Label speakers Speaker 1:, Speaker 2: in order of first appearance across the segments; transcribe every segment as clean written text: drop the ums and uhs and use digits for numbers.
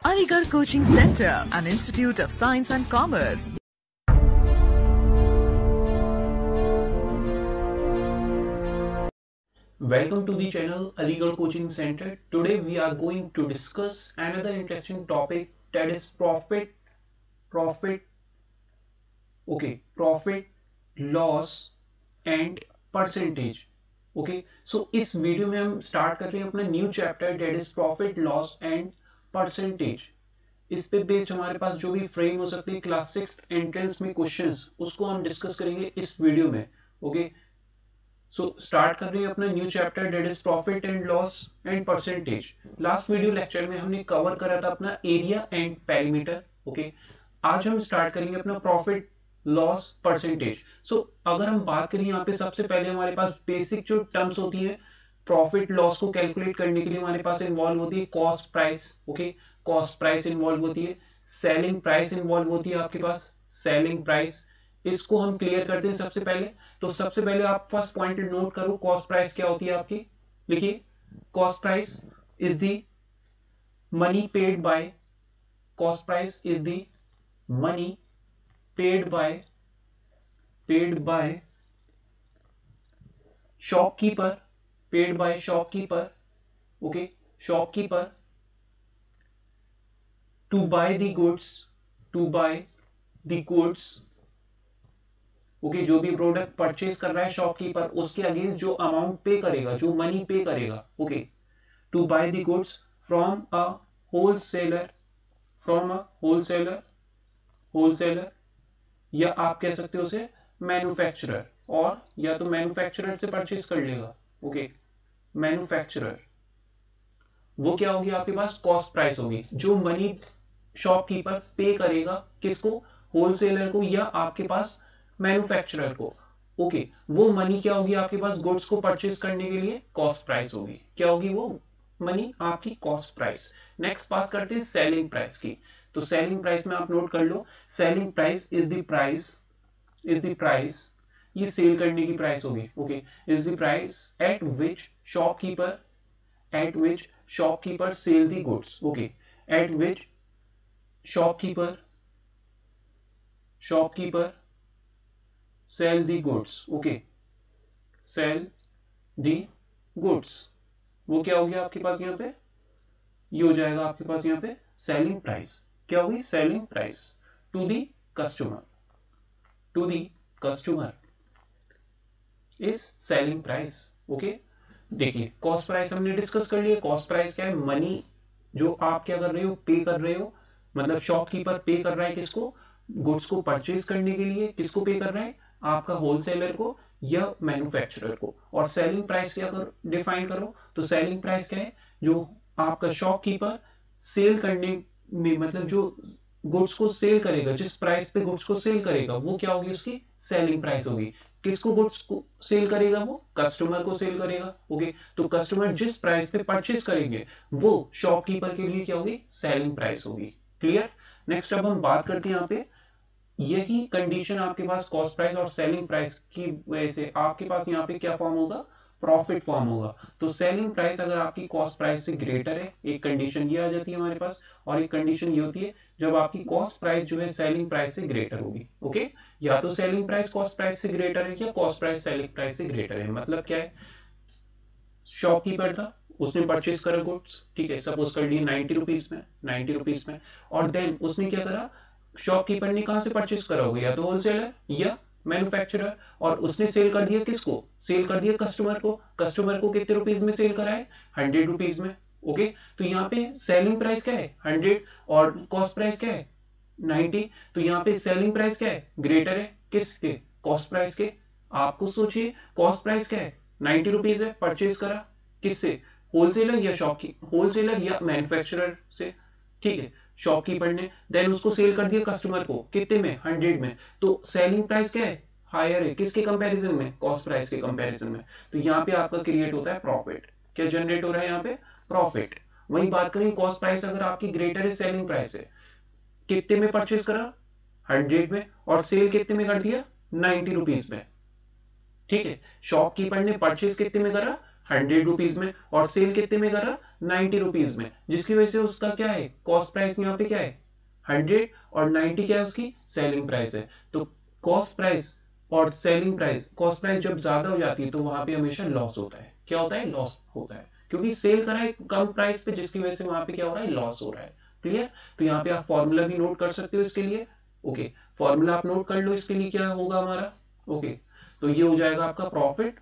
Speaker 1: Aligarh Coaching Center, an institute of science and commerce.
Speaker 2: Welcome to the channel Aligarh Coaching Center. Today we are going to discuss another interesting topic, that is profit, loss and percentage. Okay so इस video में हम start कर रहे हैं अपना new chapter, that is profit, loss and percentage. इस पे based हमारे पास जो भी फ्रेम हो सकते हैं क्लास 6 एंट्रेंस में क्वेश्चंस, उसको हम डिस्कस करेंगे इस वीडियो में. ओके सो स्टार्ट कर रहे हैं अपना new chapter, that is profit and loss and percentage. Last video lecture में हमने कवर करा था अपना एरिया एंड पेरीमीटर. ओके आज हम स्टार्ट करेंगे अपना प्रॉफिट, लॉस, परसेंटेज. सो अगर हम बात करें यहाँ पे सबसे पहले हमारे पास बेसिक जो टर्म्स होती है प्रॉफिट लॉस को कैलकुलेट करने के लिए हमारे पास इन्वॉल्व होती है cost price. Okay cost price involve होती है, सेलिंग प्राइस इन्वॉल्व होती है आपके पास, सेलिंग प्राइस. इसको हम क्लियर करते हैं सबसे पहले. तो सबसे पहले आप फर्स्ट पॉइंट नोट करो, कॉस्ट प्राइस क्या होती है आपकी. लिखिए cost price is the money paid bye, cost price is the money paid by shopkeeper, okay, shopkeeper to buy the goods, okay, जो भी प्रोडक्ट परचेज कर रहा है शॉपकीपर, उसके अगेंस्ट जो अमाउंट पे करेगा, जो मनी पे करेगा. Okay to buy the goods from a wholesaler, या आप कह सकते हो उसे मैन्युफैक्चरर, और या तो मैन्युफैक्चरर से परचेज कर लेगा. ओके मैन्युफैक्चरर, वो क्या होगी आपके पास, कॉस्ट प्राइस होगी. जो मनी शॉपकीपर पे करेगा किसको, होलसेलर को या आपके पास मैन्युफैक्चरर को. ओके वो मनी क्या होगी आपके पास, गुड्स को परचेज करने के लिए कॉस्ट प्राइस होगी. क्या होगी वो मनी, आपकी कॉस्ट प्राइस. नेक्स्ट बात करते हैं सेलिंग प्राइस की. तो सेलिंग प्राइस में आप नोट कर लो, selling price is the price, ये सेल करने की प्राइस होगी. Okay is the price at which shopkeeper sell the goods. Okay at which shopkeeper sell the goods. Okay sell the goods, वो क्या हो गया आपके पास यहाँ पे, ये हो जाएगा आपके पास यहाँ पे सेलिंग प्राइस. क्या होगी, selling price to the customer is selling price. Okay देखिए कॉस्ट प्राइस हमने डिस्कस कर लिया. कॉस्ट प्राइस क्या है, मनी जो आप क्या कर रहे हो, पे कर रहे हो, मतलब शॉपकीपर पे कर रहा है किसको, गुड्स को परचेज करने के लिए. किसको पे कर रहा है, आपका होलसेलर को या मैन्युफैक्चरर को. और सेलिंग प्राइस क्या डिफाइन करो, तो सेलिंग प्राइस क्या है, जो आपका शॉपकीपर सेल करने में, मतलब जो गुड्स को सेल करेगा, जिस प्राइस पे गुड्स को सेल करेगा, वो क्या होगी, उसकी सेलिंग प्राइस होगी. किसको गुड्स को सेल करेगा, वो कस्टमर को सेल करेगा. ओके तो कस्टमर जिस प्राइस पे परचेज करेंगे वो शॉपकीपर के लिए क्या होगी, सेलिंग प्राइस होगी. क्लियर. नेक्स्ट अब हम बात करते हैं यहाँ पे, यही कंडीशन आपके पास कॉस्ट प्राइस और सेलिंग प्राइस की वजह से आपके पास यहाँ पे क्या फॉर्म होगा, प्रॉफिट फॉर्म होगा. तो सेलिंग प्राइस अगर आपकी कॉस्ट प्राइस से ग्रेटर है, एक कंडीशन ये आ जाती है हमारे पास, और एक कंडीशन ये होती है जब आपकी कॉस्ट प्राइस जो है सेलिंग प्राइस से ग्रेटर होगी. ओके या तो सेलिंग प्राइस कॉस्ट प्राइस से ग्रेटर है या कॉस्ट प्राइस सेलिंग प्राइस से ग्रेटर है. मतलब क्या है, शॉपकीपर था, उसने परचेज करा गुड्स, ठीक है, सपोज कर लिए 90 रुपीज में, और देन उसने क्या करा, शॉपकीपर ने कहां से परचेज करा होगा, या तो होलसेलर या मैन्युफैक्चरर, और उसने सेल कर दिया किसको, सेल कर दिया कस्टमर को कितने रुपीज में सेल करा है, 100 रुपीज में. ओके तो यहाँ पे सेलिंग प्राइस क्या है, 100, और कॉस्ट प्राइस क्या है, 90. तो यहाँ पे सेलिंग प्राइस क्या है, ग्रेटर है किसके, कॉस्ट प्राइस के. आपको सोचिए कॉस्ट प्राइस क्या है, 90 रुपीज है, परचेज करा किससे, होलसेलर या मैन्युफैक्चरर से. ठीक है शॉपकीपर ने, देन उसको सेल कर दिया कस्टमर को कितने में, 100 में. तो सेलिंग प्राइस क्या है, हायर है किसके कंपैरिजन में, कॉस्ट प्राइस के कंपैरिजन में. तो यहाँ पे आपका क्रिएट होता है प्रॉफिट. क्या जनरेट हो रहा है यहाँ पे, प्रॉफिट. वही बात करें कॉस्ट प्राइस अगर आपकी ग्रेटर है सेलिंग प्राइस है, कितने में परचेज करा, 100 में, और सेल कितने में कर दिया, 90 रुपीज में. ठीक है शॉपकीपर ने परचेज कितने में करा, 100 रुपीज में, और सेल कितने में करा, 90 रुपीज में, जिसकी वजह से उसका क्या है, कॉस्ट प्राइस यहाँ पे क्या है 100 और 90 क्या है उसकी सेलिंग प्राइस है। तो कॉस्ट प्राइस और सेलिंग प्राइस, कॉस्ट प्राइस जब ज्यादा हो जाती है तो वहां पे हमेशा लॉस होता है। क्या होता है, लॉस होता है, क्योंकि सेल करा है कम प्राइस पे, जिसकी वजह से वहां पे क्या हो रहा है, लॉस हो रहा है। क्लियर। तो यहाँ पे आप फॉर्मूला भी नोट कर सकते हो इसके लिए। ओके, फॉर्मूला आप नोट कर लो इसके लिए, क्या होगा हमारा। ओके, तो ये हो जाएगा आपका profit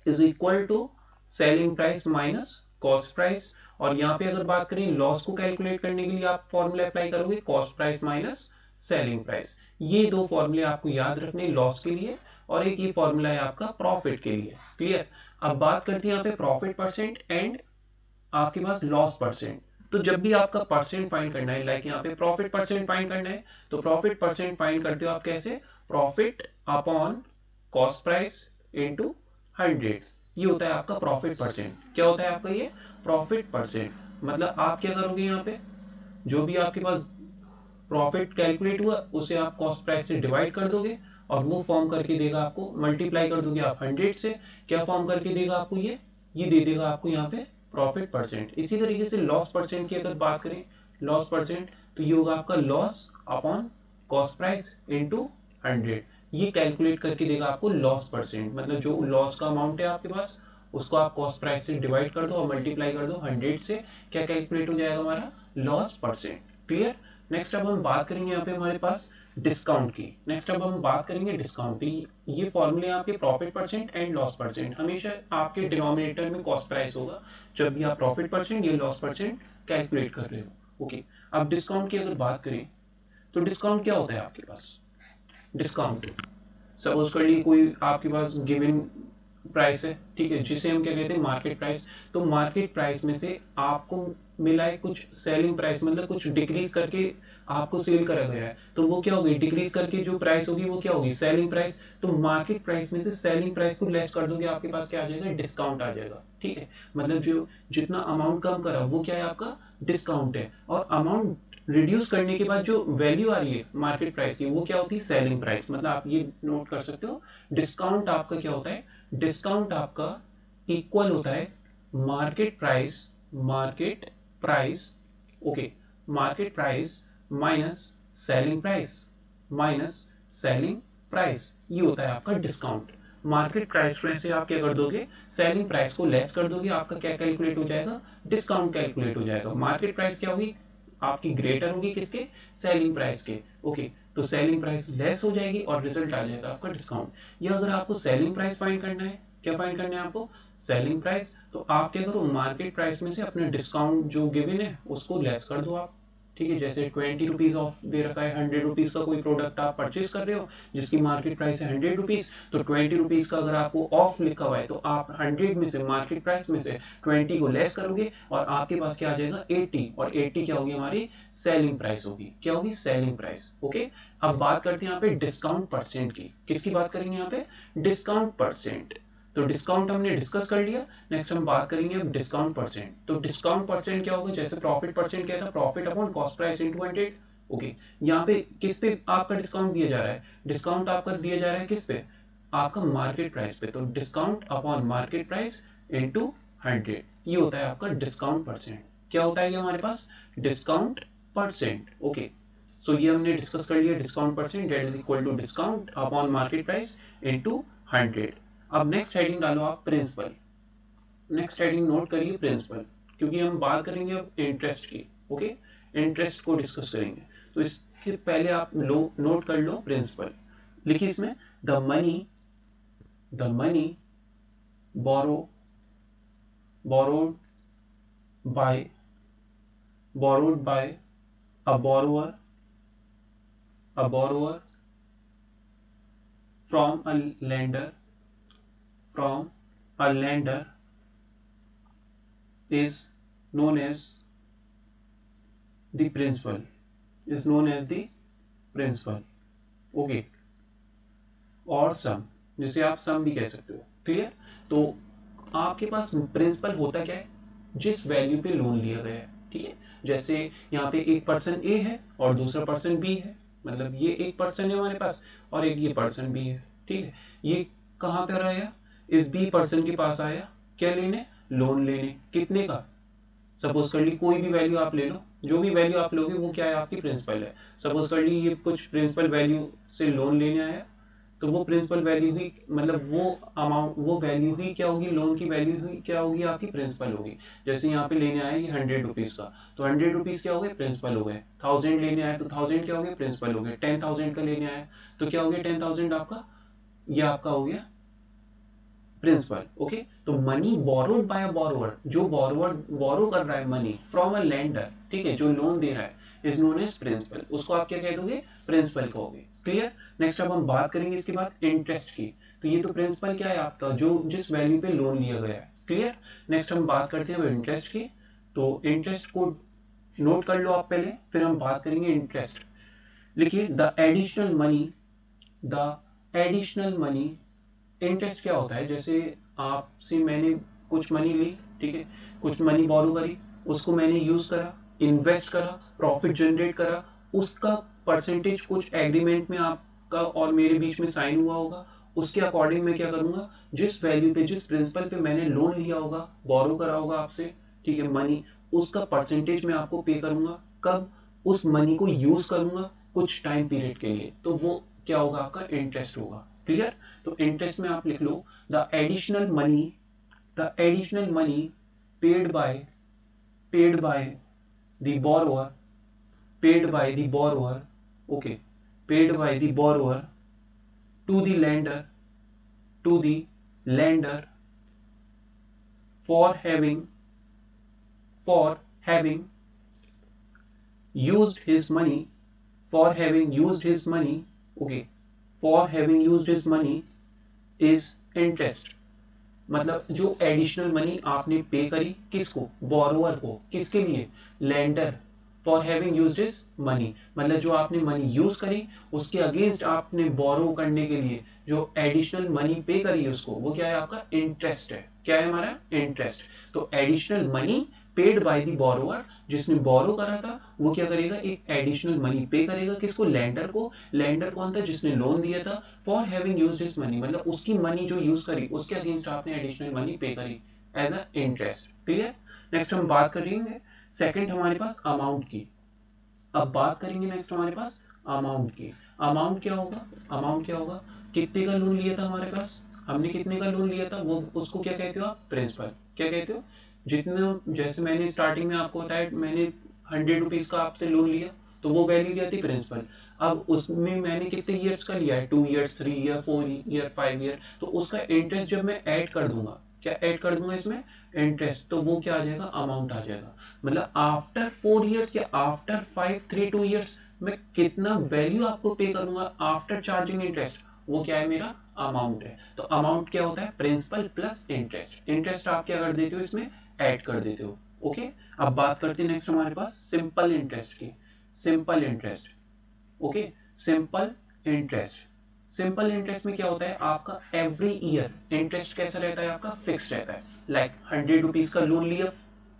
Speaker 2: is equal to selling price minus cost price. और यहाँ पे अगर बात करें लॉस को कैलकुलेट करने के लिए आप फॉर्मूला अप्लाई करोगे cost price minus selling price. ये दो फॉर्मूले आपको याद रखने लॉस के लिए, और एक ये फॉर्मूला है आपका प्रॉफिट के लिए। क्लियर। अब बात करते हैं यहाँ पे प्रॉफिट परसेंट एंड आपके पास लॉस परसेंट। तो जब भी आपका परसेंट फाइंड करना है, लाइक यहाँ पे प्रॉफिट परसेंट फाइंड करना है, तो प्रॉफिट परसेंट फाइंड करते हो आप कैसे, profit upon cost price into 100। ये होता है आपका प्रॉफिट परसेंट। क्या होता है आपका ये प्रॉफिट परसेंट। मतलब आप क्या करोगे, यहाँ पे जो भी आपके पास प्रॉफिट कैलकुलेट हुआ उसे आप कॉस्ट प्राइस से डिवाइड कर दोगे, और वो फॉर्म करके देगा आपको, मल्टीप्लाई कर दोगे आप 100 से, क्या फॉर्म करके देगा आपको, ये दे देगा आपको यहाँ पे प्रॉफिट परसेंट। इसी तरीके से लॉस परसेंट की अगर बात करें, लॉस परसेंट, तो ये होगा आपका loss upon cost price into 100। ये कैलकुलेट करके देगा आपको लॉस परसेंट। मतलब जो लॉस का अमाउंट है आपके पास, उसको आप कॉस्ट प्राइस से डिवाइड कर दो और मल्टीप्लाई कर दो 100 से, क्या कैलकुलेट हो जाएगा हमारा लॉस परसेंट। क्लियर। नेक्स्ट अब हम बात करेंगे यहाँ पे हमारे पास डिस्काउंट की। नेक्स्ट अब हम बात करेंगे डिस्काउंट की। ये फॉर्मूले आपके profit percent and loss percent, हमेशा आपके डिनोमिनेटर में कॉस्ट प्राइस होगा जब भी आप प्रॉफिट परसेंट या लॉस परसेंट कैलकुलेट कर रहे हो। ओके, अब डिस्काउंट की अगर बात करें तो डिस्काउंट क्या होता है आपके पास। डिस्काउंट, सपोज कर ली कोई आपके पास गिवन प्राइस है, ठीक है, जिसे हम क्या कहते हैं मार्केट प्राइस। तो मार्केट प्राइस में से आपको मिला है कुछ सेलिंग प्राइस, मतलब कुछ डिक्रीज करके आपको सेल करा गया है, तो वो क्या होगी, डिक्रीज करके जो प्राइस होगी वो क्या होगी, सेलिंग प्राइस। तो मार्केट प्राइस में से सेलिंग प्राइस को लेस कर दोगे, आपके पास क्या आ जाएगा, डिस्काउंट आ जाएगा। ठीक है, मतलब जो जितना अमाउंट कम करा वो क्या है आपका डिस्काउंट है, और अमाउंट रिड्यूस करने के बाद जो वैल्यू आ रही है मार्केट प्राइस की, वो क्या होती है, सेलिंग प्राइस। मतलब आप ये नोट कर सकते हो, डिस्काउंट आपका क्या होता है, डिस्काउंट आपका इक्वल होता है market price, market price, okay, market price minus selling price, minus selling price. ये होता है आपका डिस्काउंट। मार्केट प्राइस में से आप क्या कर दोगे, सेलिंग प्राइस को लेस कर दोगे, आपका क्या कैलकुलेट हो जाएगा, डिस्काउंट कैलकुलेट हो जाएगा। मार्केट प्राइस क्या होगी आपकी, ग्रेटर होगी किसके, सेलिंग प्राइस के। ओके, तो सेलिंग प्राइस लेस हो जाएगी और रिजल्ट आ जाएगा आपका डिस्काउंट। या अगर आपको सेलिंग प्राइस फाइंड करना है, क्या फाइंड करना है आपको, सेलिंग प्राइस, तो आप क्या करो, मार्केट प्राइस में से अपने डिस्काउंट जो गिवन है उसको लेस कर दो आप। ठीक है, जैसे 20 रुपीज ऑफ दे रखा है, 100 रुपीज का कोई प्रोडक्ट आप परचेज कर रहे हो जिसकी मार्केट प्राइस है 100 रुपीज, तो 20 रुपीज का अगर आपको ऑफ लिखा हुआ है तो आप 100 में से, मार्केट प्राइस में से 20 को लेस करोगे और आपके पास क्या आ जाएगा 80, और 80 क्या होगी हमारी सेलिंग प्राइस होगी। क्या होगी, सेलिंग प्राइस। ओके, अब बात करते हैं यहाँ पे डिस्काउंट परसेंट की। किसकी बात करेंगे यहाँ पे, डिस्काउंट परसेंट। तो डिस्काउंट हमने डिस्कस कर लिया, नेक्स्ट हम बात करेंगे अब डिस्काउंट परसेंट। तो डिस्काउंट परसेंट क्या होगा, जैसे प्रॉफिट परसेंट क्या था, profit upon cost price into 100। Okay, यहाँ पे किस पे आपका डिस्काउंट दिया जा रहा है, डिस्काउंट आपका दिया जा रहा है किस पे, आपका मार्केट प्राइस पे। तो discount upon market price into 100, ये होता है आपका डिस्काउंट परसेंट। क्या होता है ये हमारे पास, डिस्काउंट परसेंट। ओके, सो ये हमने डिस्कस कर लिया, discount percent that is equal to discount upon market price into 100। अब नेक्स्ट हेडिंग डालो आप प्रिंसिपल। नेक्स्ट हेडिंग नोट करिए प्रिंसिपल, क्योंकि हम बात करेंगे अब इंटरेस्ट की। ओके, इंटरेस्ट को डिस्कस करेंगे, तो इसके पहले आप नोट कर लो प्रिंसिपल। लिखिए इसमें, the money borrowed by a borrower from a lender is known as the principal, okay, और सम, जिसे आप सम भी कह सकते हो। क्लियर। तो आपके पास प्रिंसिपल होता क्या है, जिस वैल्यू पे लोन लिया गया है। ठीक है, जैसे यहाँ पे एक पर्सन ए है और दूसरा पर्सन बी है, मतलब ये एक पर्सन है हमारे पास और एक ये पर्सन बी है। ठीक है, ये कहाँ पर आया, इस बी पर्सन के पास आया, क्या लेने, लोन लेने, कितने का, सपोज कर ली कोई भी वैल्यू आप ले लो, जो भी वैल्यू आप लोगे वो क्या है, आपकी प्रिंसिपल है। सपोज कर ली ये कुछ प्रिंसिपल वैल्यू से लोन लेने आया, तो वो प्रिंसिपल वैल्यू ही मतलब वो अमाउंट, वो वैल्यू ही क्या होगी, लोन की वैल्यू ही क्या होगी, आपकी प्रिंसिपल होगी। जैसे यहाँ पे लेने आया ये 100 रुपीज का, तो 100 रुपीज क्या हो गए, प्रिंसिपल हो गए। 1000 लेने आया तो 1000 क्या हो गए, प्रिंसिपल हो गए। 10,000 का लेने आया तो क्या हो गया, 10,000 आपका, ये आपका हो गया प्रिंसिपल। ओके, तो money borrowed by a borrower, जो बोरोवर बोरो कर रहा है मनी फ्रॉम अ लेंडर, ठीक है, जो लोन दे रहा है, इज नोन एज प्रिंसिपल, उसको आप क्या कह दोगे, प्रिंसिपल कहोगे। क्लियर। नेक्स्ट अब हम बात करेंगे इसके बाद इंटरेस्ट की। तो ये तो प्रिंसिपल क्या है आपका, जो जिस वैल्यू पे लोन लिया गया है। क्लियर। नेक्स्ट हम बात करते हैं अब इंटरेस्ट की। तो इंटरेस्ट को नोट कर लो आप पहले, फिर हम बात करेंगे इंटरेस्ट। लिखिए the additional money, the additional money, interest क्या होता है, जैसे आपसे मैंने कुछ मनी ली, ठीक है, कुछ मनी बोरो करी, उसको मैंने यूज करा, इन्वेस्ट करा, प्रॉफिट जनरेट करा, उसका परसेंटेज कुछ एग्रीमेंट में आपका और मेरे बीच में साइन हुआ होगा, उसके अकॉर्डिंग मैं क्या करूंगा, जिस वैल्यू पे, जिस प्रिंसिपल पे मैंने लोन लिया होगा, बोरो करा होगा आपसे, ठीक है, मनी, उसका परसेंटेज मैं आपको पे करूंगा। कब, उस मनी को यूज करूंगा कुछ टाइम पीरियड के लिए, तो वो क्या होगा, आपका इंटरेस्ट होगा। क्लियर। तो इंटरेस्ट में आप लिख लो the additional money, the additional money paid by, paid by the borrower, paid by the borrower, okay, paid by the borrower to the lender, to the lender for having, for having used his money, for having used his money, okay, for having used his money is interest। मतलब जो additional money आपने पे करी, किसको, borrower को, किसके लिए, lender, for having used his money, मतलब जो आपने मनी यूज करी उसके अगेंस्ट आपने बोरो करने के लिए जो एडिशनल मनी पे करी उसको, वो क्या है, आपका इंटरेस्ट है। क्या है हमारा, इंटरेस्ट। तो additional money paid by the borrower, जिसने बोरो करा था वो क्या करेगा, एक एडिशनल मनी पे करेगा, किसको, लेंडर को। लेंडर कौन था, जिसने लोन दिया था, for having used his money, मतलब उसकी मनी जो यूज करी उसके अगेंस्ट आपने एडिशनल मनी पे करी as a interest. Clear. Next हम बात करेंगे सेकंड हमारे पास अमाउंट की। अब बात करेंगे नेक्स्ट हमारे पास अमाउंट की। अमाउंट क्या होगा, अमाउंट क्या होगा, कितने का लोन लिया था हमारे पास, हमने कितने का लोन लिया था, वो उसको क्या कहते हो आप, प्रिंसिपल। क्या कहते हो, जितना, जैसे मैंने स्टार्टिंग में आपको बताया, मैंने 100 रुपीज का आपसे लोन लिया, तो वो वैल्यू क्या थी, प्रिंसिपल। अब उसमें मैंने कितने ईयर्स का लिया है, 2 ईयर्स, 3 ईयर, 4 ईयर, 5 ईयर, तो उसका इंटरेस्ट जब मैं ऐड कर दूंगा, क्या ऐड कर दूंगा इसमें, इंटरेस्ट, तो वो क्या आ जाएगा, अमाउंट आ जाएगा। मतलब आफ्टर 4 ईयर्स या आफ्टर 2 ईयर्स मैं कितना वैल्यू आपको पे करूंगा आफ्टर चार्जिंग इंटरेस्ट, वो क्या है, मेरा अमाउंट है। तो अमाउंट क्या होता है, प्रिंसिपल प्लस इंटरेस्ट। इंटरेस्ट आप क्या कर देते हो, इसमें ऐड कर देते हो। ओके। अब बात करते हैं नेक्स्ट हमारे पास सिंपल इंटरेस्ट की। Simple interest, okay, simple interest. Simple interest में क्या होता है, आपका एवरी ईयर इंटरेस्ट कैसा रहता है, आपका फिक्स रहता है। लाइक 100 रुपीज का लोन लिया,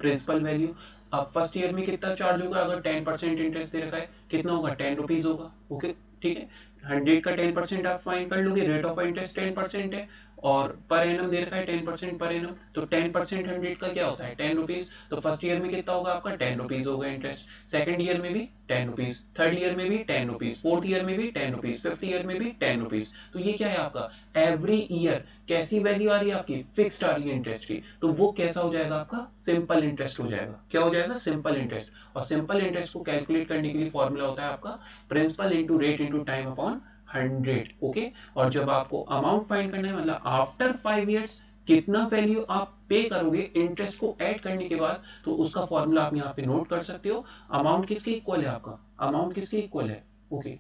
Speaker 2: प्रिंसिपल वैल्यू, अब फर्स्ट ईयर में कितना चार्ज होगा, अगर 10% इंटरेस्ट दे रखा है, कितना होगा, 10 रुपीज होगा। ओके, ठीक है, 100 का 10% आप फाइन कर लोगे, रेट ऑफ इंटरेस्ट 10% है, और पर एनम दे रखा है 10% पर एनम, तो 10% 100 का क्या होता है, 10 रुपीज। तो फर्स्ट ईयर में कितना होगा आपका, 10 रुपीज होगा इंटरेस्ट, सेकंड ईयर में भी 10 रुपीज, थर्ड ईयर में भी 10 रुपीज, फोर्थ ईयर में भी 10 रुपीज, फिफ्थ ईयर में भी 10 रुपीज। तो ये क्या है आपका, एवरी ईयर कैसी वैल्यू आ रही है आपकी, फिक्स्ड आ रही है इंटरेस्ट की, तो वो कैसा हो जाएगा आपका, सिंपल इंटरेस्ट हो जाएगा। क्या हो जाएगा, सिंपल इंटरेस्ट। और सिंपल इंटरेस्ट को कैलकुलेट करने के लिए फॉर्मूला होता है आपका principal into rate into time upon 100। Okay. और जब आपको अमाउंट फाइंड करना है, मतलब आफ्टर 5 ईयर्स कितना वैल्यू आप पे करोगे इंटरेस्ट को ऐड करने के बाद, तो उसका फॉर्मूला आप यहाँ पे नोट कर सकते हो। अमाउंट किसके इक्वल है आपका, अमाउंट किसके इक्वल है, ओके,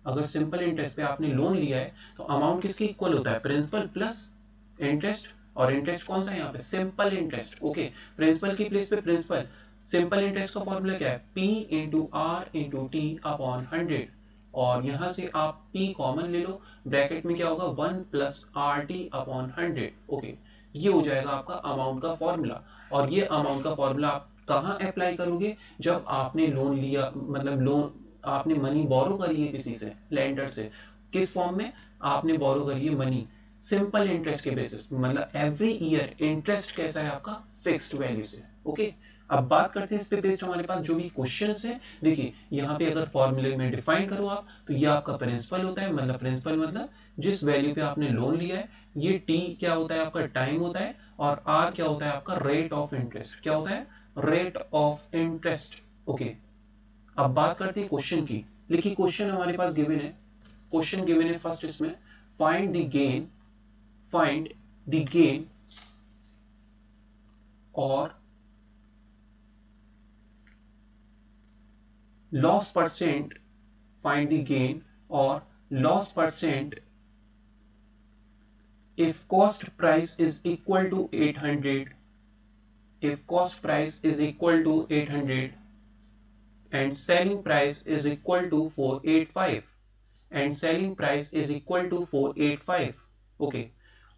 Speaker 2: अगर सिंपल इंटरेस्ट पे आपने लोन लिया है तो अमाउंट किसके इक्वल होता है, प्रिंसिपल प्लस इंटरेस्ट। और इंटरेस्ट कौन सा है यहाँ पे, सिंपल इंटरेस्ट। ओके, प्रिंसिपल की प्लेस पे प्रिंसिपल। सिंपल इंटरेस्ट का फॉर्मूला क्या है, P into R into T upon 100, और यहां से आप P कॉमन ले लो, ब्रैकेट में क्या होगा, 1 plus R T upon 100। Okay, ये हो जाएगा आपका अमाउंट का फॉर्मूला। और ये अमाउंट का फॉर्मूला आप कहाँ अप्लाई करोगे, जब आपने लोन लिया, मतलब लोन आपने मनी बोरो करी है किसी से, लेंडर से, किस फॉर्म में आपने बोरो करी है मनी, सिंपल इंटरेस्ट के बेसिस, मतलब एवरी ईयर इंटरेस्ट कैसा है आपका, फिक्स्ड वैल्यू से। ओके, अब बात करते हैं इस पे बेस्ड हमारे पास जो भी क्वेश्चंस हैं। देखिए यहाँ पे अगर फॉर्मूले में डिफाइन करो आप, तो ये आपका प्रिंसिपल होता है, मतलब प्रिंसिपल मतलब जिस वैल्यू पे आपने लोन लिया है। ये टी क्या होता है आपका, टाइम होता है, और आर क्या होता है आपका, रेट ऑफ इंटरेस्ट। क्या होता है, रेट ऑफ इंटरेस्ट। ओके, अब बात करते हैं क्वेश्चन की। देखिए क्वेश्चन हमारे पास गिवन है, क्वेश्चन गिवन है फर्स्ट इसमें, find the gain, find the gain और loss percent, find the gain or loss percent if cost price is equal to 800, if cost price is equal to 800 and selling price is equal to 485 and selling price is equal to 485. Okay,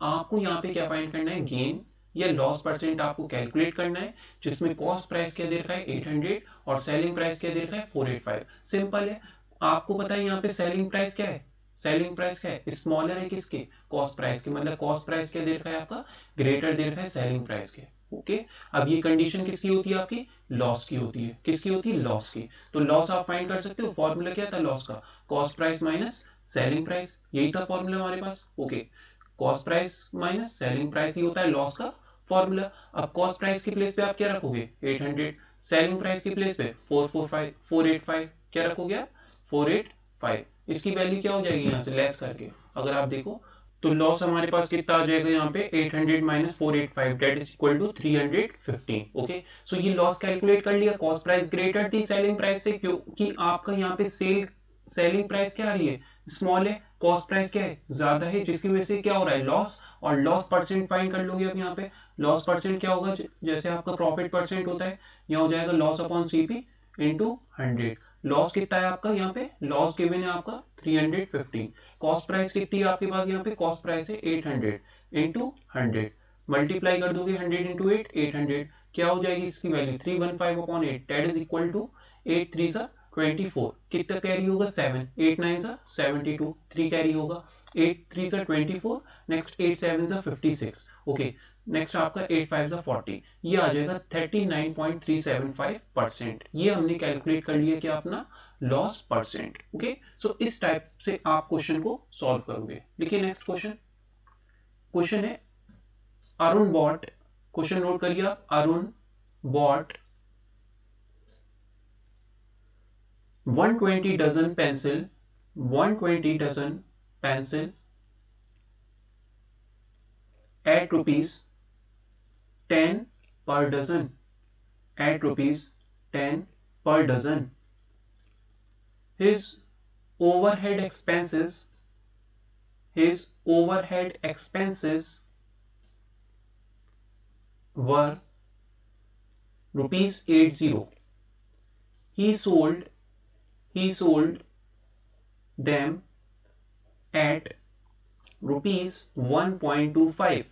Speaker 2: आपको यहाँ पे क्या find करना है, gain या loss percent आपको calculate करना है, जिसमें कॉस्ट प्राइस क्या दे रखा है 800 और सेलिंग प्राइस क्या दे रखा है 485। सिंपल है, आपको पता है यहाँ पे सेलिंग प्राइस क्या है, सेलिंग प्राइस क्या है, स्मॉलर है किसके, कॉस्ट प्राइस के, मतलब कॉस्ट प्राइस क्या दे रखा है आपका, ग्रेटर दे रखा है सेलिंग प्राइस के। ओके, अब ये कंडीशन किसकी होती है आपकी, लॉस की होती है, किसकी होती है, लॉस की। तो लॉस आप फाइंड कर सकते हो, फॉर्मूला क्या था लॉस का, cost price minus selling price, यही था फॉर्मूला हमारे पास। Okay, cost price minus selling price ही होता है लॉस का फॉर्मूला। अब कॉस्ट प्राइस की प्लेस पे आप क्या रखोगे 800, सेलिंग प्राइस की प्लेस पे 485, क्या रखोगे आप 485। इसकी वैल्यू क्या हो जाएगी यहाँ से लेस करके, अगर आप देखो तो लॉस हमारे पास कितना आ जाएगा यहाँ पे 800 minus 485 that is equal to 315। Okay, so ये लॉस कैलकुलेट कर लिया, कॉस्ट प्राइस ग्रेटर थी सेलिंग प्राइस से, क्योंकि आपका यहाँ पे सेलिंग प्राइस क्या आ रही है, स्मॉल है, कॉस्ट प्राइस क्या है, ज्यादा है, जिसकी वजह से क्या हो रहा है लॉस। और लॉस परसेंट फाइंड कर लोगे अब यहाँ पे, लॉस परसेंट क्या होगा, जैसे आपका प्रॉफिट परसेंट होता है, यहाँ हो जाएगा loss upon CP into 100। Loss कितना है आपका यहाँ पे, लॉस गिवन है आपका 315, कॉस्ट प्राइस कितनी है आपके पास यहाँ पे, कॉस्ट प्राइस है 800 इंटू 100, मल्टीप्लाई कर दोगे 100 इंटू 8, 800, क्या हो जाएगी इसकी value 315 upon 8 that is equal to 8 3 सा 24, कितना कैरी होगा 7, 8 9 सा 72, 3 कैरी होगा, 8 3 सा 24, नेक्स्ट 8 7 सा 56। ओके, नेक्स्ट आपका 8 5 सा 40, ये आ जाएगा 39.375%। ये हमने कैलकुलेट कर लिया कि अपना लॉस परसेंट। ओके, सो इस टाइप से आप क्वेश्चन को सॉल्व करोगे। देखिए नेक्स्ट क्वेश्चन, क्वेश्चन है अरुण बॉट, क्वेश्चन नोट करिए आप, Arun bot 120 dozen pencil, 120 dozen pencil at rupees 10 per dozen, at rupees 10 per dozen. His overhead expenses, his overhead expenses were rupees 80. He sold them at rupees 1.25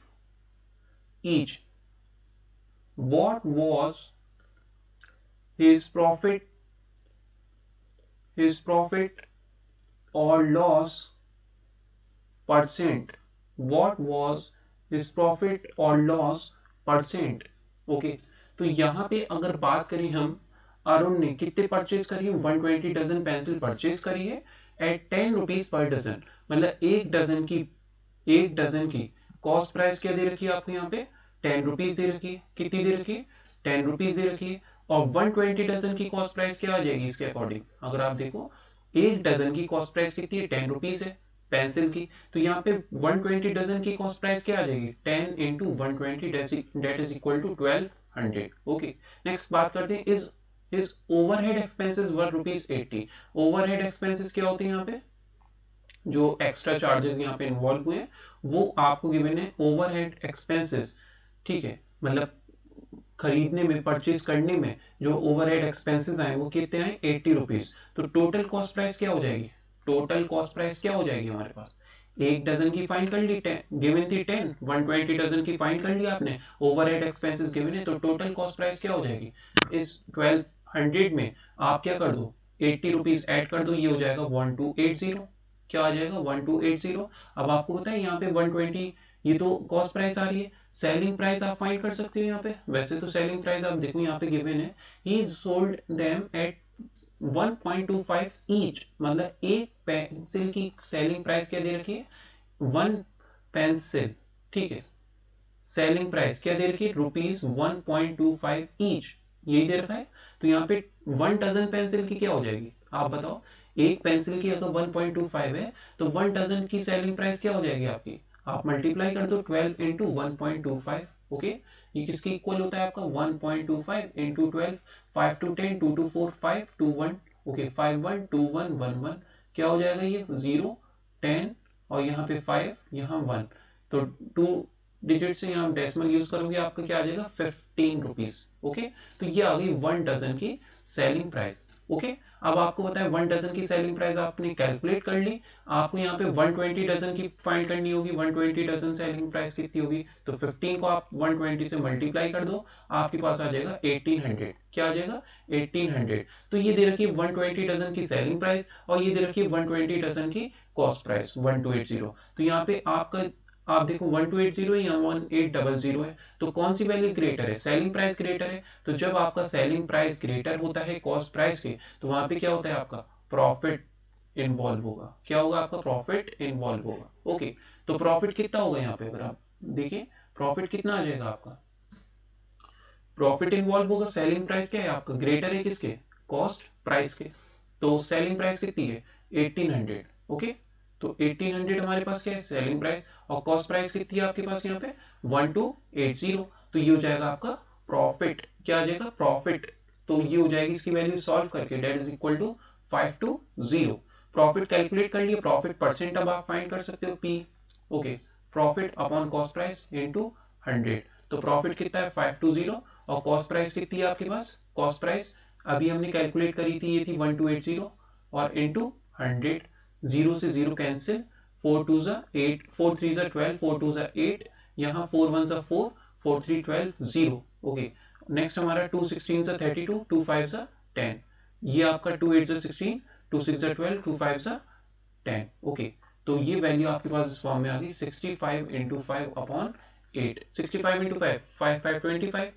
Speaker 2: each. What was his profit or loss percent? What was his profit or loss percent? Okay, तो यहाँ पे अगर बात करें हम, अरुण ने कितने purchase करी है, 120 डजन पेंसिल परचेज करी है एट 10 रुपीज पर डजन, मतलब एक डजन की कॉस्ट प्राइस क्या दे रखी है आपको यहाँ पे 10 रुपीज दे रखी है, कितनी दे रखी है 10 रुपीज दे रखी है, और 120 डजन की कॉस्ट प्राइस क्या आ जाएगी इसके अकॉर्डिंग, अगर आप देखो एक डजन की कॉस्ट प्राइस कितनी है 10 रुपीज है पेंसिल की, तो यहाँ पे 120 डजन की कॉस्ट प्राइस क्या आ जाएगी 10 into 120 that is equal to 1200। Okay, next बात करते हैं His overhead expenses were rupees 80. Overhead expenses क्या होते हैं यहाँ पे, जो एक्स्ट्रा चार्जेस यहाँ पे इन्वॉल्व हुए हैं वो आपको गिवन है ओवरहेड एक्सपेंसेस। ठीक है, मतलब खरीदने में, परचेज करने में जो ओवरहेड एक्सपेंसेस आए वो कितने आए 80 रुपीज। तो टोटल कॉस्ट प्राइस क्या हो जाएगी, टोटल कॉस्ट प्राइस क्या हो जाएगी हमारे पास, एक डजन की फाइंड कर ली, गिवन थी 10, 120 डजन की फाइंड कर ली आपने, ओवरहेड एक्सपेंसेस गिवन है, तो टोटल कॉस्ट प्राइस क्या हो जाएगी, इस 1200 में आप क्या कर दो 80 रुपीज ऐड कर दो, ये हो जाएगा 1280, क्या आ जाएगा 1280। अब आपको पता है यहाँ पे 120 ये तो कॉस्ट प्राइस आ रही है, सेलिंग प्राइस आप फाइंड कर सकते हो यहाँ पे। वैसे तो सेलिंग प्राइस आप देखो यहाँ पे गिवन है, ही सोल्ड देम एट 1.25 ईच, मतलब एक पेंसिल की सेलिंग प्राइस क्या दे रखी है, 1 पेंसिल, ठीक है, सेलिंग प्राइस क्या दे रखी है, ₹1.25 ईच, यही दे रखा है। तो यहाँ पे 1 डजन पेंसिल की क्या हो जाएगी, आप बताओ। एक पेंसिल की अगर 1.25 है तो 1 डजन की सेलिंग प्राइस क्या हो जाएगी आपकी, आप मल्टीप्लाई कर दो 12 इंटू 1.25, ओके। ये किसके इक्वल होता है आपका, 1.25 into 12, 5 to 10, 2 to 4, 5 to 1, okay, 5 1 2 1 1 1, क्या हो जाएगा ये 0 10 और यहाँ पे 5 यहाँ 1, तो 2 डिजिट से यहाँ डेसिमल यूज करोगे आपका क्या आ जाएगा 15 रुपीज, ओके। तो ये आ गई 1 डजन की सेलिंग प्राइस, ओके। अब आपको बताया 1 डजन की सेलिंग प्राइस आपने कैलकुलेट कर ली, आपको यहाँ पे 120 डजन की फाइंड करनी होगी। 120 डजन सेलिंग प्राइस कितनी होगी, तो 15 को आप 120 से मल्टीप्लाई कर दो, आपके पास आ जाएगा 1800, क्या आ जाएगा 1800। तो ये दे रखी है 120 डजन की सेलिंग प्राइस और ये दे रखी है 120 डजन की कॉस्ट प्राइस 1280। तो यहाँ पे आपका आप देखो 1280 या 1800 है, तो कौन सी वैल्यू ग्रेटर है, सेलिंग प्राइस ग्रेटर है। तो जब आपका सेलिंग प्राइस ग्रेटर होता है कॉस्ट प्राइस के, तो वहां पे क्या होता है आपका प्रॉफिट इन्वॉल्व होगा, क्या होगा आपका प्रॉफिट इन्वॉल्व होगा, ओके। तो प्रॉफिट कितना होगा यहाँ पे, अगर आप देखिए प्रॉफिट कितना आ जाएगा आपका, प्रॉफिट इन्वॉल्व होगा। सेलिंग प्राइस क्या है आपका ग्रेटर है किसके, कॉस्ट प्राइस के, तो सेलिंग प्राइस कितनी है 1800, ओके। तो 1800 हमारे पास क्या है सेलिंग प्राइस, और कॉस्ट प्राइस कितनी है आपके पास यहाँ पे 1280। तो ये हो जाएगा आपका प्रॉफिट, क्या आ जाएगा प्रॉफिट। तो ये हो जाएगी इसकी वैल्यू सॉल्व करके, that is equal to 5 to 0। Profit calculate कर लिए, प्रॉफिट परसेंट अब आप फाइंड कर सकते हो P, okay, profit upon cost price into 100। तो प्रॉफिट कितना है 5 to 0 और कॉस्ट प्राइस कितनी है आपके पास, कॉस्ट प्राइस अभी हमने कैलकुलेट करी थी, ये थी 1280 और इंटू 100, 0 से 0 कैंसिल, 4 2 8, 4 3 12, 4 2 8, यहाँ 4 1 4, 4 3 12 0, ओके। नेक्स्ट हमारा 2 16 32, 2 5 10, ये आपका 2 8 16, 2 6 12, 2 5 10, ओके। तो ये वैल्यू आपके पास इस फॉर्म में आ गई 65 इंटू 5 अपॉन 8, 65 इंटू 5, 5 5 25,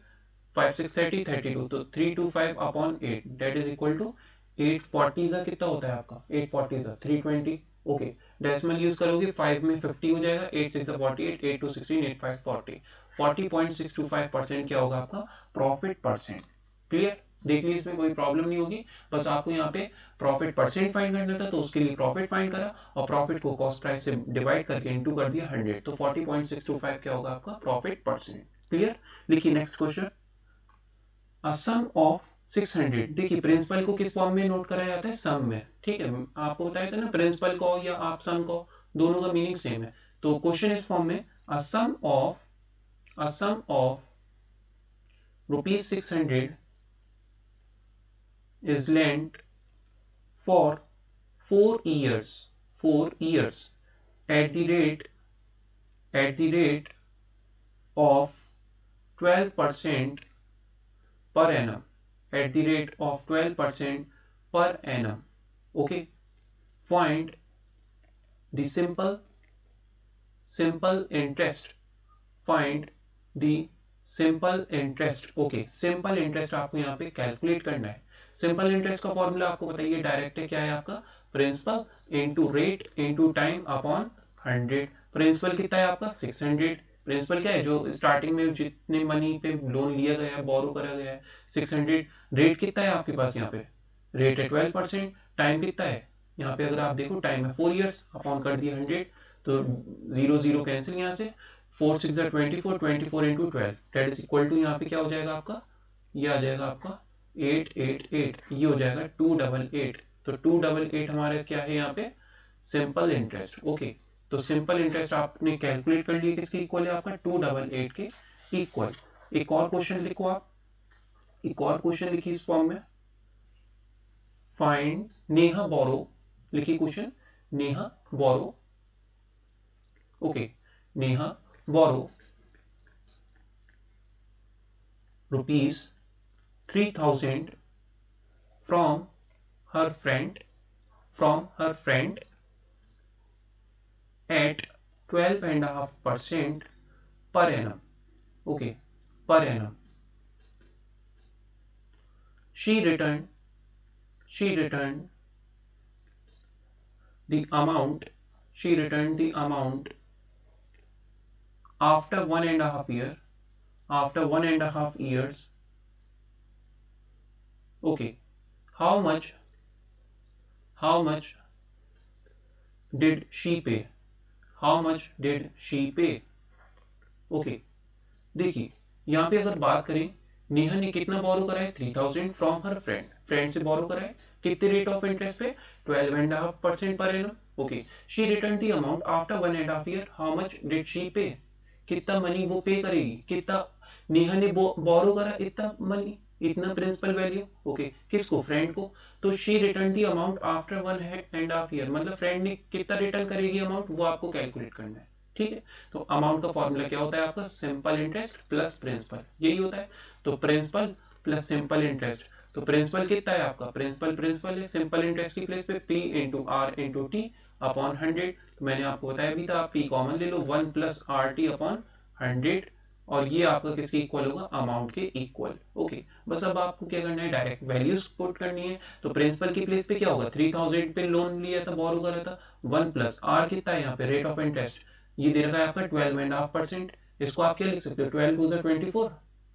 Speaker 2: 5 6 30 32, तो 325 upon 8 that is equal to 840 का कितना होता है आपका 840 का 320, ओके। डेसिमल यूज करोगे 5 में 50 हो जाएगा, 8 6 48, 8 2 16, 8 5 40, 40.625% क्या होगा आपका प्रॉफिट परसेंट। क्लियर, देख लीजिए इसमें कोई प्रॉब्लम नहीं होगी, बस आपको यहाँ पे प्रॉफिट परसेंट फाइंड करना था, तो उसके लिए प्रॉफिट फाइंड करा और प्रॉफिट को कॉस्ट प्राइस से डिवाइड करके इनटू कर दिया 100, तो 40.625 क्या होगा आपका प्रॉफिट परसेंट। क्लियर, लिखिए next question, a sum of 600, देखिए प्रिंसिपल को किस फॉर्म में नोट कराया जाता है सम में, ठीक है। आपको बताया था ना प्रिंसिपल को या आप सम को, दोनों का मीनिंग सेम है। तो क्वेश्चन इस फॉर्म में, अ sum of ₹600 is lent for 4 years at the rate of 12% per annum, at the rate of 12% per annum, okay. Find the simple interest, find the simple interest, okay. Simple interest आपको यहाँ पे calculate करना है। Simple interest का formula आपको बताइए direct है, क्या है आपका principal into rate into time upon 100। Principal कितना है आपका 600, प्रिंसिपल क्या है जो स्टार्टिंग में जितने मनी पे लोन लिया गया है बोरो करा गया है 600। रेट कितना है आपके पास यहाँ पे, रेट है 12%। टाइम कितना है यहाँ पे, अगर आप देखो टाइम है 4 ईयर्स, अपॉन कर दिया 100, तो 0 0 कैंसिल यहाँ से, 4 6 24, 24 into 12 that is equal to यहाँ पे क्या हो जाएगा आपका, ये आ जाएगा आपका 888, ये हो जाएगा 288। तो 288 हमारा क्या है यहाँ पे सिंपल इंटरेस्ट, ओके। तो सिंपल इंटरेस्ट आपने कैलकुलेट कर लिया, किसके इक्वल है आपका 288 के इक्वल। एक और क्वेश्चन लिखो आप, एक और क्वेश्चन लिखिए इस फॉर्म में, फाइंड नेहा बोरो, लिखिए question Neha borrow, okay. Neha borrow ₹3,000 from her friend at 12.5% per annum, okay, per annum. She returned the amount after 1.5 years. Okay, how much did she pay? Okay, देखिए यहाँ पे अगर बात करें, नेहा ने कितना बोरो करा है? 3000 फ्रॉम हर फ्रेंड से बोरो करा है। कितने रेट ऑफ इंटरेस्ट पे? 12.5% per annum. Okay, she return the amount after 1.5 year, how much did she पे? कितना मनी वो पे करेगी? कितना नेहा ने बोरो करा? इतना मनी, इतना प्रिंसिपल वैल्यू। ओके, किसको? फ्रेंड को। तो she return the amount after 1.5 year, मतलब फ्रेंड ने कितना रिटर्न करेगी अमाउंट, वो आपको कैलकुलेट करना है। ठीक है, तो अमाउंट का फॉर्मूला क्या होता है आपका? सिंपल इंटरेस्ट प्लस प्रिंसिपल, यही होता है। तो प्रिंसिपल प्लस सिंपल इंटरेस्ट, तो प्रिंसिपल कितना है आपका? प्रिंसिपल है, सिंपल इंटरेस्ट की प्लेस पे P into R into T upon 100। तो मैंने आपको बताया भी था, आप P कॉमन ले लो, 1 प्लस आर टी अपॉन 100, और ये आपका किसके इक्वल होगा? अमाउंट के इक्वल। ओके, बस अब आपको क्या करना है? डायरेक्ट वैल्यूज पुट करनी है। तो प्रिंसिपल की प्लेस पे क्या होगा? 3000 पे लोन लिया था, बोरो करा था, 1 प्लस आर कितना है यहाँ पे? रेट ऑफ इंटरेस्ट, ये दे रखा है आपका 12.5%। इसको आप क्या लिख सकते हो? 12 टू 24,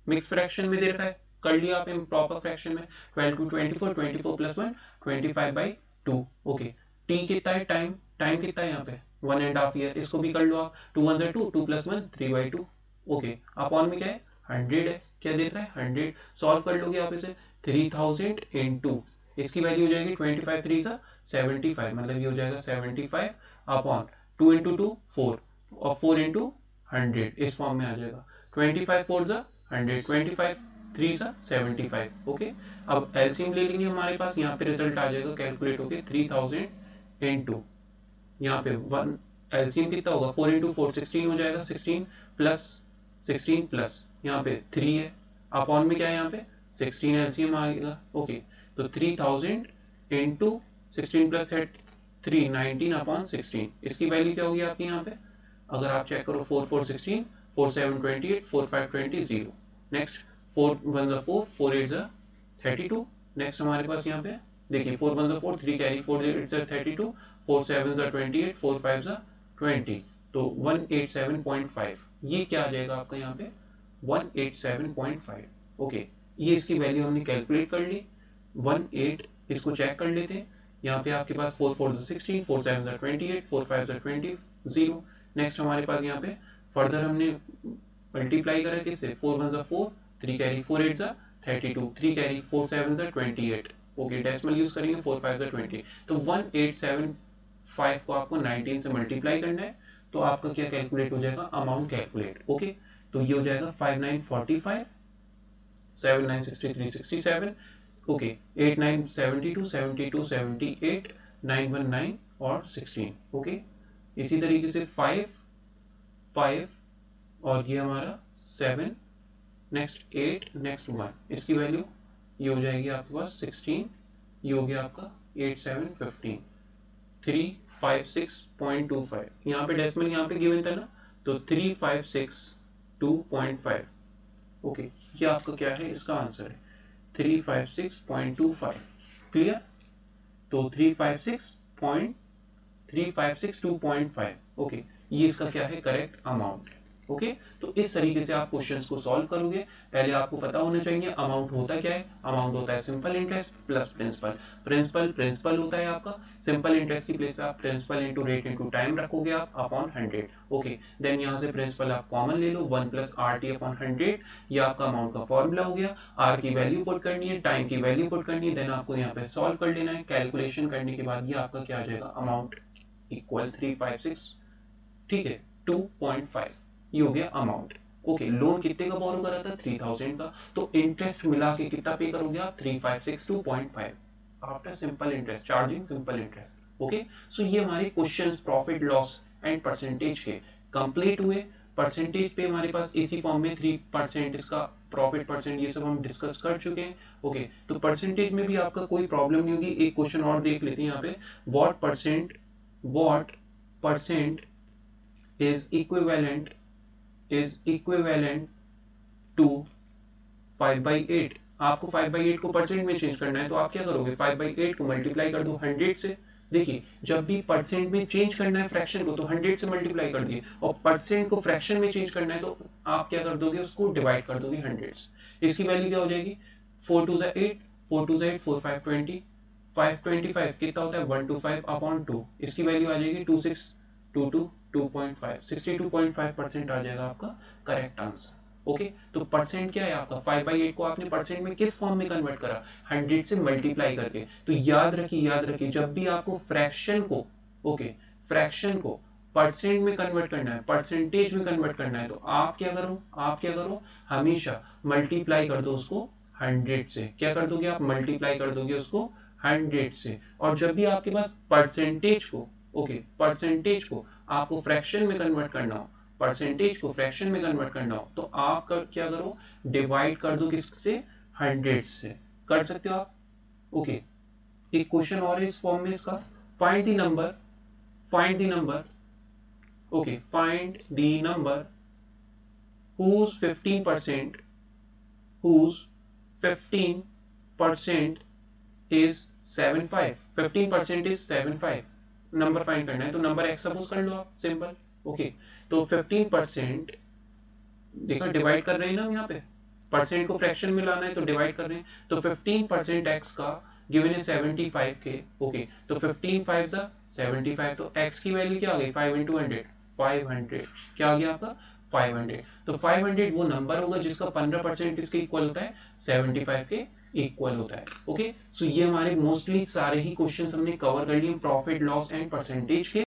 Speaker 2: मिक्स फ्रैक्शन में दे रखा है, कर लिया आप प्रॉपर फ्रैक्शन में। 12 टू 24, 24 प्लस 1 25/2। ओके, टी कितना है? टाइम कितना है यहाँ पे? 1.5 ईयर, इसको भी कर लो आप। 2 1 2, 2 प्लस 1 3/2। ओके, अपॉन में क्या है? 100 है, क्या दे रहा है? 100। सॉल्व कर लोगे आप इसे, 3000 इंटू इसकी वैल्यू हो जाएगी 25 3 75, मतलब ये हो जाएगा 75 अपॉन 2 इंटू 2 4 और 4 इंटू 100, इस फॉर्म में आ जाएगा। 25 4 100, 25 3 75। ओके, अब एलसीएम ले लेंगे, हमारे पास यहाँ पे रिजल्ट आ जाएगा कैलकुलेट होके 3000 इंटू यहाँ पे 1, एलसीएम कितना होगा? 4 इंटू 4 16 हो जाएगा, 16 प्लस यहाँ पे 3 है, अपॉन में क्या है? यहाँ पे 16 एलसीएम आएगा। ओके, तो 3000 इंटू 16 प्लस 3 19 अपॉन 16, इसकी वैल्यू क्या होगी आपकी यहाँ पे? अगर आप चेक करो, 4 4 16, 4 7 28, 4 5 20 0। नेक्स्ट 4 1 4, 4 8 32। नेक्स्ट हमारे पास यहाँ पे देखिए 4 1 4, 3 कैरी 4 8 32, 4 7 28, 4 5 20, तो 187.5, ये क्या आ जाएगा आपका यहाँ पे? 187.5। ओके, ये इसकी वैल्यू हमने कैलकुलेट कर ली। 18, इसको चेक कर लेते हैं। यहाँ पे आपके पास 4 4 16, 4 7 28, 4 5 20 0। नेक्स्ट हमारे पास यहाँ पे फर्दर हमने मल्टीप्लाई करा किससे? 4 1 4, 3 carry 4 8 32, 3 carry 4 7 28। Okay, decimal use करेंगे, 4 5 20, तो 1875 को आपको 19 से मल्टीप्लाई करना है, तो आपका क्या कैलकुलेट हो जाएगा? Amount calculate. ओके, तो ये हो जाएगा 5945, 7963 67। ओके, 89 72 72 78 919 और 16। ओके, इसी तरीके से 5 5 और ये हमारा 7, नेक्स्ट 8, नेक्स्ट 1, इसकी वैल्यू ये हो जाएगी आपके पास 16, ये हो गया आपका 8 7 15 356.25। यहाँ पे डेसिमल यहाँ पे गिवन था ना, तो 3562.5। ओके, ये आपका क्या है? इसका आंसर है 356.25। क्लियर? तो 356.3562.5। ओके, ये इसका क्या है? Correct amount. ओके, तो इस तरीके से आप क्वेश्चंस को सॉल्व करोगे। पहले आपको पता होना चाहिए अमाउंट होता क्या है। अमाउंट होता है simple interest plus principal. Principal होता है आपका, सिंपल इंटरेस्ट की प्लेस पे आप principal into rate into time रखोगे आप अपॉन 100। ओके, देन यहाँ से प्रिंसिपल आप कॉमन ले लो, 1 प्लस आर टी अपॉन 100, ये आपका अमाउंट का फॉर्मूला हो गया। आर की वैल्यू पुट करनी है, टाइम की वैल्यू पुट करनी है, देन आपको यहाँ पे सॉल्व कर लेना है। कैलकुलेशन करने के बाद ये आपका क्या आ जाएगा? अमाउंट इक्वल 356, ठीक है, 2.5, ये हो गया अमाउंट। ओके, लोन कितने का बोरो करा था? 3000 का, तो इंटरेस्ट मिला के कितना पे करोगे आप? 3562.5 after simple interest, charging simple interest. Okay, so ये हमारे questions profit loss and percentage के कंप्लीट हुए। परसेंटेज पे हमारे पास इसी फॉर्म में 3%, इसका प्रॉफिट परसेंट, ये सब हम डिस्कस कर चुके हैं। ओके, तो परसेंटेज में भी आपका कोई प्रॉब्लम नहीं होगी। एक क्वेश्चन और देख लेते हैं यहाँ पे, व्हाट परसेंट is equivalent 2 5/8, आपको 5/8 को परसेंट में चेंज करना है तो आप क्या करोगे, 5/8 को मल्टीप्लाई कर दो 100 से। देखिए जब भी परसेंट में चेंज करना है फ्रैक्शन को तो 100 से मल्टीप्लाई कर दिए, और परसेंट को फ्रैक्शन में चेंज करना है तो आप क्या कर दोगे, उसको डिवाइड कर दोगे 100 से। इसकी वैल्यू क्या हो जाएगी, 4 2 8, 4 2 8, 4 5 20, 525 कितना होता है 125/2, इसकी वैल्यू आ जाएगी 2622 2.5, 62.5% आ जाएगा आपका करेक्ट आंसर। ओके तो परसेंट क्या है आपका, 5/8 को आपने परसेंट में किस फॉर्म में कन्वर्ट करा, 100 से मल्टीप्लाई करके। तो याद रखिए जब भी आपको फ्रैक्शन को फ्रैक्शन को परसेंट में कन्वर्ट करना है, परसेंटेज में कन्वर्ट करना है, तो आप क्या करो हमेशा मल्टीप्लाई कर दो उसको 100 से। क्या कर दोगे आप, मल्टीप्लाई कर दोगे उसको 100 से। और जब भी आपके पास परसेंटेज को आपको फ्रैक्शन में कन्वर्ट करना हो, तो आप क्या करो, डिवाइड कर दो किससे, 100 से। कर सकते हो आप। ओके एक क्वेश्चन और है इस फॉर्म में इसका, find the number whose 15% is 75, 15% is 75, number find करना है तो नंबर x सपोज कर लो आप, सिंपल। ओके तो 15%, देखो डिवाइड कर रहे हैं ना हम यहाँ पे, परसेंट को फ्रैक्शन में लाना है तो डिवाइड कर रहे हैं, तो 15% x का गिवन है 75 के। ओके तो 15 5 जा 75, तो x की वैल्यू क्या आ गई, 5 into 100, 500, क्या आ गया आपका 500। तो 500 वो नंबर होगा जिसका 15% किसके इक्वल होता है, 75 के इक्वल होता है। ओके सो ये हमारे मोस्टली सारे ही क्वेश्चंस हमने कवर कर लिए प्रॉफिट लॉस एंड परसेंटेज के।